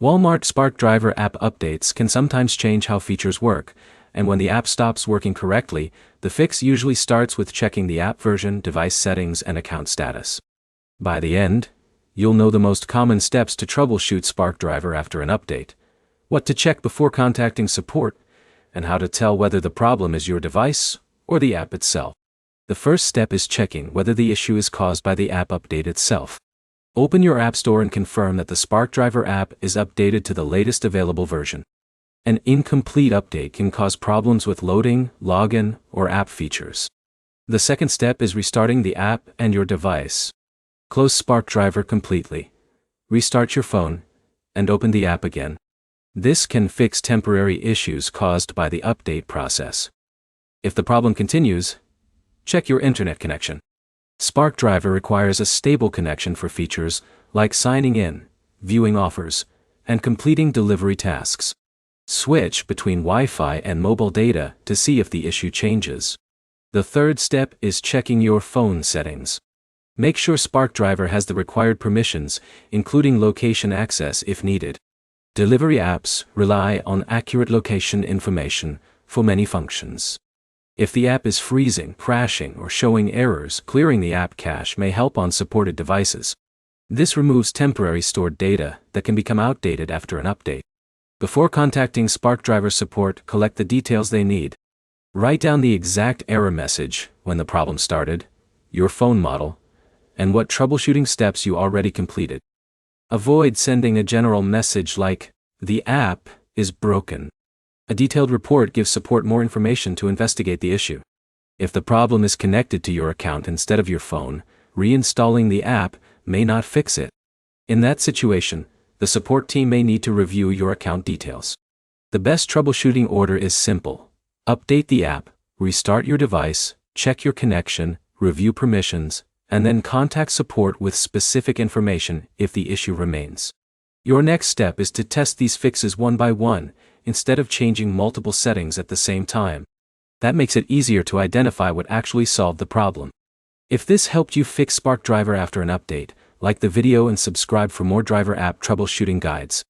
Walmart SparkDriver app updates can sometimes change how features work, and when the app stops working correctly, the fix usually starts with checking the app version, device settings, and account status. By the end, you'll know the most common steps to troubleshoot SparkDriver after an update, what to check before contacting support, and how to tell whether the problem is your device or the app itself. The first step is checking whether the issue is caused by the app update itself. Open your App Store and confirm that the SparkDriver app is updated to the latest available version. An incomplete update can cause problems with loading, login, or app features. The second step is restarting the app and your device. Close SparkDriver completely, restart your phone, and open the app again. This can fix temporary issues caused by the update process. If the problem continues, check your internet connection. SparkDriver requires a stable connection for features like signing in, viewing offers, and completing delivery tasks. Switch between Wi-Fi and mobile data to see if the issue changes. The third step is checking your phone settings. Make sure SparkDriver has the required permissions, including location access if needed. Delivery apps rely on accurate location information for many functions. If the app is freezing, crashing, or showing errors, clearing the app cache may help on supported devices. This removes temporary stored data that can become outdated after an update. Before contacting SparkDriver support, collect the details they need. Write down the exact error message, when the problem started, your phone model, and what troubleshooting steps you already completed. Avoid sending a general message like, "The app is broken." A detailed report gives support more information to investigate the issue. If the problem is connected to your account instead of your phone, reinstalling the app may not fix it. In that situation, the support team may need to review your account details. The best troubleshooting order is simple. Update the app, restart your device, check your connection, review permissions, and then contact support with specific information if the issue remains. Your next step is to test these fixes one by one, instead of changing multiple settings at the same time. That makes it easier to identify what actually solved the problem. If this helped you fix SparkDriver after an update, like the video and subscribe for more driver app troubleshooting guides.